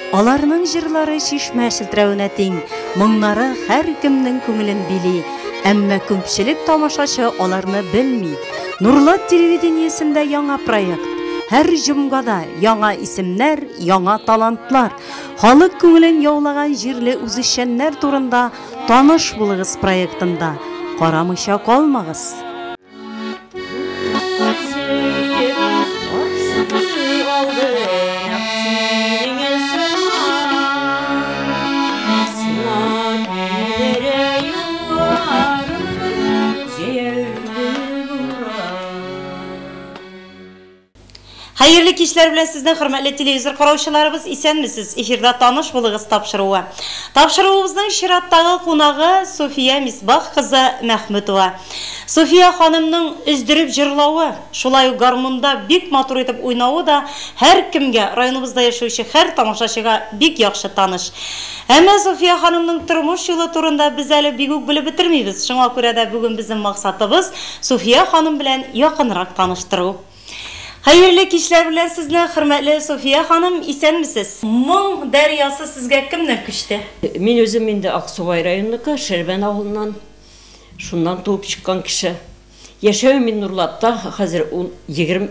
Аларның җырлары шишмә шелтәрәвенә тиң, моңнары һәр кемнең күңелен били. Әмма күпчелек тамашачы аларны белми. Нурлат телевидениесендә яңа проект. Һәр җомгада яңа исемнәр, яңа талантлар. Халык күңелен яулаган җирле үзешчәннәр турында таныш булыгыз проектында. Карамыйча калмагыз. Hayırlı kişiler bilen sizden hürmetli televizor karavuşçularımız isenmisiz. Efirde tanış bulığız tapşırığı. Tapşırığımızın şirattағы konağı Sofiya Misbah kızı Mehmetova. Sofiya hanımның üzdürüp jırlauı, şulay garmunda bik matur etip oynauı da her kimge, rayonumuzda yaşayışı her tamaşaşıga bik yaxşı tanış. Ama Sofiya hanımның turmuş yolu turunda biz әлі biguk bilip bitirmeyiz. Şuna göre de bugün bizim maksatımız Sofiya hanım bilen yakınrak tanıştırı. Hayırlı kişiler bilen sizden hürmetli Sofiya hanım isenmisiz? Мұң deryası sizge kimden küçtü? Men özüm indi Aksubay rayonundaki Şerben ağılından şundan doğup çıkan kişi. Yaşayım men Nurlat'ta, hazır 20-40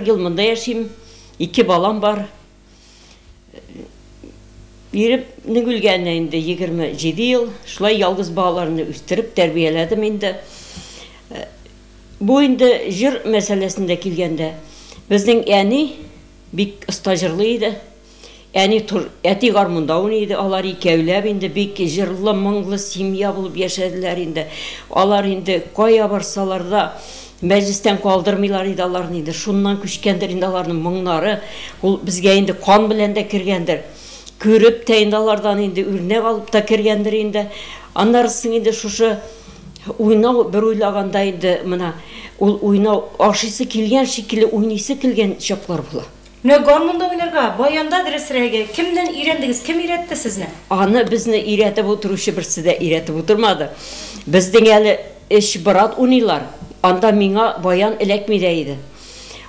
yıl mında yaşayım. 2 balam var. Biri nügülgenle indi 27 yıl. Şulay yalgız bağlarını üstürüp terbiyeledim indi. Bu indi jır meselesinde kilgende. Bizden yani bik stajırlıydı. Yani eti garmunda oynaydı. Alar ikevlep indi bik jırlı mınglı simya bulup yaşadılar indi. Alar indi koya barsalar da meclisten kaldırmıyorlar indi aların indi. Şundan küçkendir indi aların mıngları. Bizge indi kan bilen de kirgendir. Körüp de indi alardan indi ürüne kalıp da kirgendir indi. Anlarsın indi şuşu oynav bir oylaganda indi mına. Oynav aşısı kilgen şekilde oynayısı kilgen şaplar bula. Ne garmunda oynarga, bayanda dresrege, kimden iğrendiniz, kim iğretti sizne? Anı bizne iğretip oturuşu birisi de iğretip oturmadı. Bizden eli eş barat oynaylar. Anda mina bayan elekmideydi.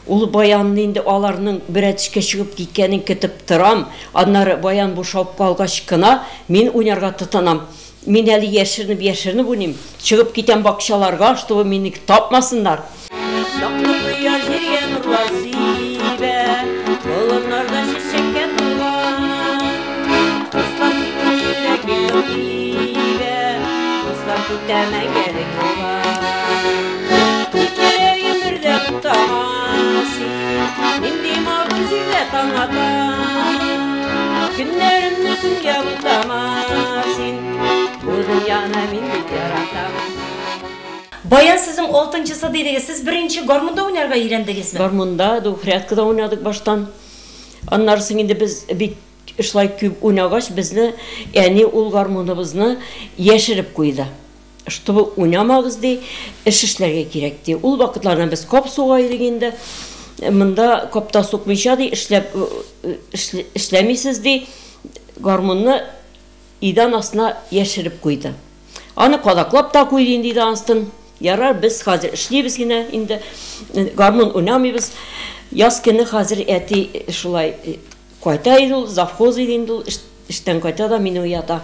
Ulu bayanın indi alarının bir etişke çıkıp gitkenin ketip tıram. Anları bayan boşalıp kalga şıkkına, men oynarga tıtanam. Men eli yeşirini bulayım. Çıkıp giten bakışalarga açtı ve meni tapmasınlar. Bayan sizin 6-ncısı deydi, siz birinci garmunda oynarga iğrendiniz mi? Garmunda, hriyatkada oynadık baştan. Anlarsın indi biz bir işlay küp oynagaç bizni, yani ol garmundabızını yeşirip koydu. Чтобы oynamağız diye iş işlerge gerekti. Ol vakitlerden biz kop soğaydık indi. Mında kopta sokmayışa diye işlemisiz diye garmununu idan asına yeşirip koydu. Anı kodaklap da koydu indi idan astın. Yarar biz hazır işleybiz yine indi garmun oynamıyoruz. Yaz günü hazır eti şulay koytaydı, zavkoz edindi, işten koyta da meni uyata.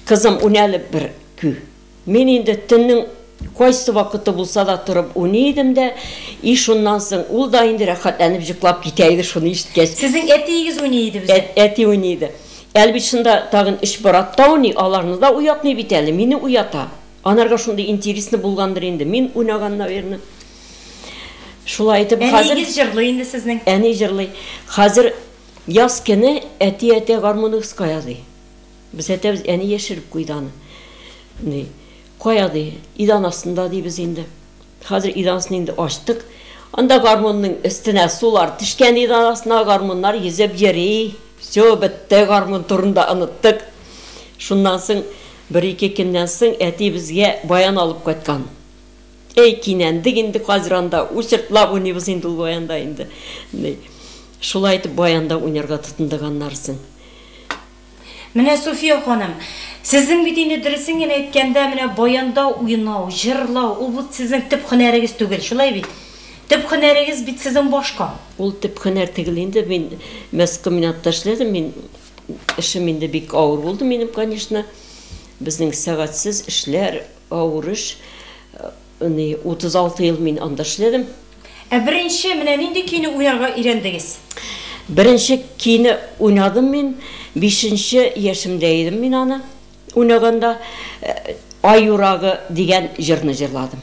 Kızım oynalı bir kü. Men indi tünün koysu vakıtı bulsa da turup oynaydım da iş ondan sonra ol da indi rahatlanıp jıklap giteydi şunu işitkes. Sizin etiğiniz oynaydı bize? Eti oynaydı. Elbette tağın iş baratta oynay, alarını da uyatmay biteli, meni uyata. Anarga şunda interesini bulgandır indi. Men oynaganna verini. Şulay etip hazır. Eniğiz jırlı indi sizin. Eni jırlı. Hazır yaz kene eti garmonu ıskayadı. Biz etimiz eni yeşirip koydanı. Koyadı. İdan aslında diye biz indi. Hazır idansını indi açtık. Anda garmonun üstüne sular tişken idan aslında garmonlar yüzep yeri. Şö bitti garmon turunda anıttık. Şundan sonra bir-iki günden sonra eti bizge bayan alıp koytkan. Kinendik indi Haziranda, uçırtlap oynayız indi bayanda indi. Şulay etip bayanda oynarga tutundagansın. Mine Sofiya hanım, sizin bitini dirisingen etkende mine bayanda oynau, jırlau, o bu sizin tip hüneriniz tügel, şulay bit. Tip hüneriniz bit sizin başka. Ol tip hüner tigilinde ben meskominatda işledim, ben işim инде бик авыр булды минем, конечно. Безнең сәгатьсез эшләр, авыр эш. 36 ел мин анда эшләдем. Беренче менә нинди көйне уйнарга өйрәндегез? Беренче көйне уйнадым мин, 5нче яшемдә идем мин аны. Уйнаганда Ай урагы дигән җырны җырладым.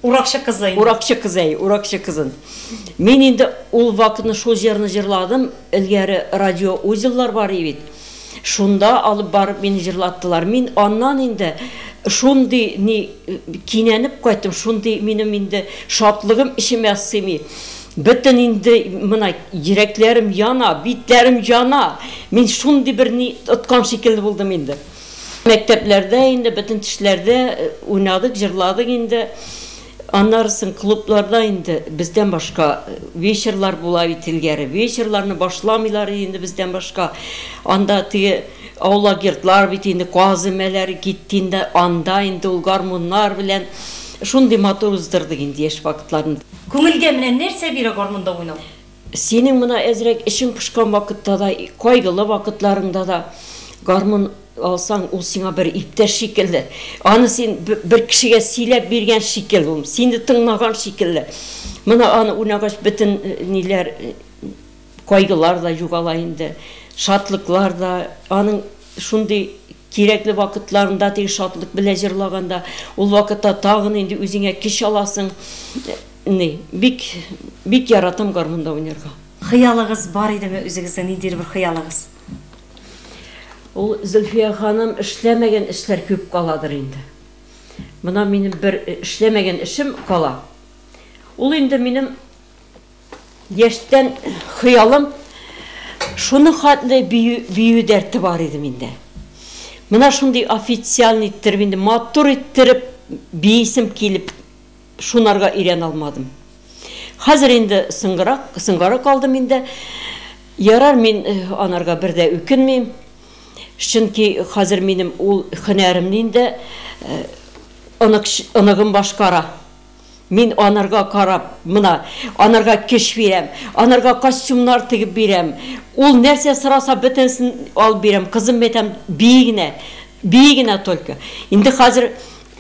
Уракчы кызы. Уракчы кызын. Мен инде ул вакытны шул җырны җырладым. Илгәре радио узеллар бар бит. Шунда алып барып мине җырлаттылар. Мин аннан инде шундый ни кинәнеп кайттым. Шундый минем инде шатлыгым ишемә сыймый. Бөтен инде мына йөрәкләрем яна, битләрем яна. Мин шундый бер ни тоткан шикелле булдым инде. Мәктәпләрдә инде бөтен төшләрдә уйнадык, җырладык инде. Аннарсын клубларда инде бездән башка вечерлар була бит илгәре. Вечерларны башламыйлар инде бездән башка. Анда тие аулагертлар бит инде казымәләр китте инде. Анда инде ул гармуннар белән шундый матур уздырдык инде яшь вакытларында. Күңелгә менә нәрсә бирә гармунда уйнау? Синең моны әзрәк ишең пышкан вакытта да, кайгылы вакытларыңда да гармун алсаң, ул сиңа бер иптәш шикелле. Аны син бер кешегә сөйләп биргән шикелле ул. Синде тыңлаган шикелле. Моны аны уйнагач бөтен ниләр кайгылар да югала инде. Шатлыклар да, аның шундый кирәкле вакытларында тиң шатлык белән җырлаганда, ул вакытта тагын инде үзеңә көч аласың. Бик яратам гармунда уйнарга. Хыялыгыз бар идеме үзегездә, ниндидер бер хыялыгыз? Ул Зөлфия ханым эшләмәгән эшләр күп каладыр инде. Мына минем бер эшләмәгән эшем кала. Ул инде минем яшьтән хыялым шуны хатлы бию дәрте бар иде миндә. Мына шундый официальный иттереп инде матур иттереп бийсем килеп шунарга өйрәнә алмадым. Хәзер инде сыңгара калдым инде. Ярар, мин анарга бердә үкенмим. Чөнки хәзер минем ул һөнәремне инде оныгым башкара. Мин анарга карап, мына анарга көч бирәм, анарга костюмнар тигеп бирәм. Ул нәрсә сораса бөтенсен алып бирәм. Кызым мәтәм бигенә только. Инде хәзер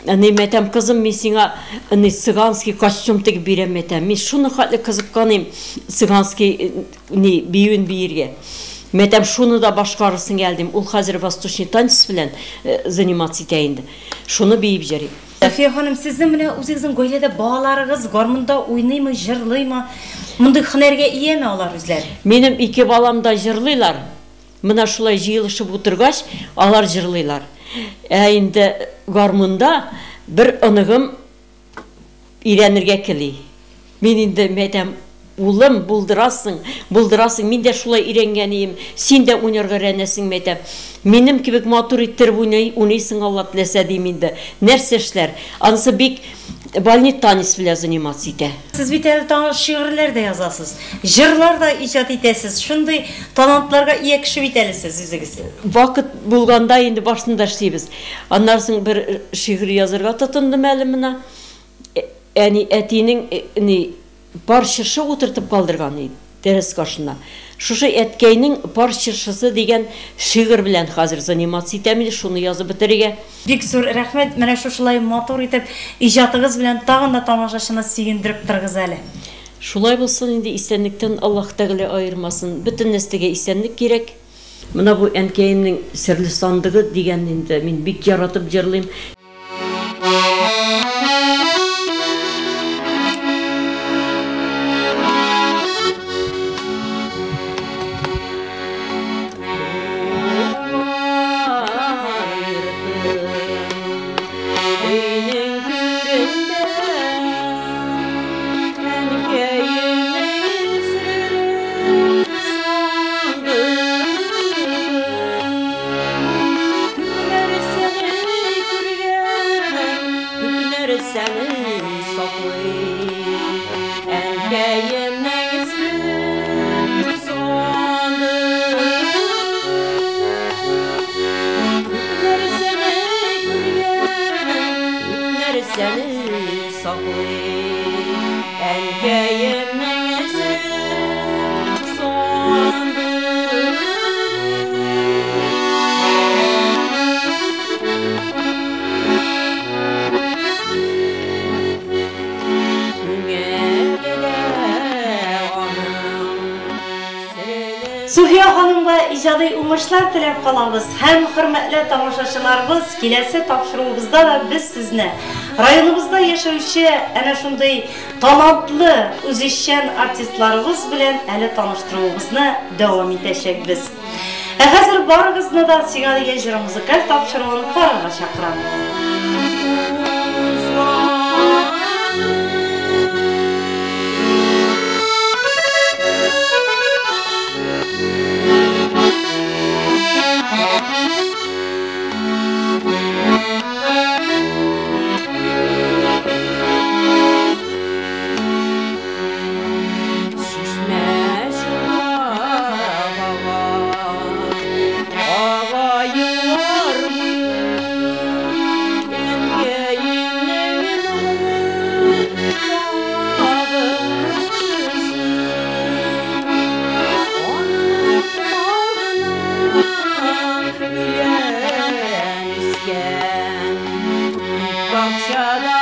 мәтәм кызым, мин сиңа цыганский костюм тигеп бирәм мәтәм. Мин шуны хәтле кызыкканым, цыганский биюен биергә. Мәтәм шуны да башкарысын geldim. Ул хәзер восточный танец белән заниматься итә инде. Шуны биеп җыри. София ханым, сезнең менә үзегезнең гаиләдә балаларыгыз гармунда уйныймы, җырлыймы? Мондый һөнәргә ияме алар үзләре? Минем 2 балам да җырлыйлар. Менә шулай җыелышып утыргач, алар җырлыйлар. Инде гармунда бер оныгым өйрәнергә кели. Мин инде мәтәм улым, булдырасың, мин дә шулай өйрәнгәнем, син дә уйнарга рәнәсең мәтәм. Минем кебек матур иттереп уйныйсың, Алла теләсә дим инде. Нәрсә эшләр? Анысы бик бальный танец белән заниматься итә. Сез бит әле шигырьләр дә язасыз, җырлар да иҗат итәсез. Шундый талантларга ия кеше бит әле сез үзегез. Вакыт булганда инде башында эшлибез. Аннан соң бер шигырь язарга тотындым әле менә. Әтинең бар чыршы утыртып калдырган иде дәрес каршына. Шушы әткәйнең бар чыршысы дигән шигырь белән хәзер заниматься итәм, шуны язып бетерергә. Бик зур рәхмәт, менә шушылай матур итеп иҗатыгыз белән тагын да тамашачыны сөендереп торгыз әле. Шулай булсын инде, исәнлектән Аллаһ Тәгалә аермасын. Бөтен нәрсәгә исәнлек кирәк. Менә бу әнкәемнең серле сандыгы дигән инде мин бик яратып җырлыйм. ijadiy уңышлар теләп калабыз. Һәм хөрмәтле тамашачыларыбыз, киләсе тапшыруыбызда да без сезне районыбызда яшәүче әнә шундый талантлы, үзешчән артистларыбыз белән әле таныштыруыбызны дәвам итәчәкбез. Хәзер барыгызны да сиңа дигән җыр музыкаль тапшыруын карарга чакырам. Shut up.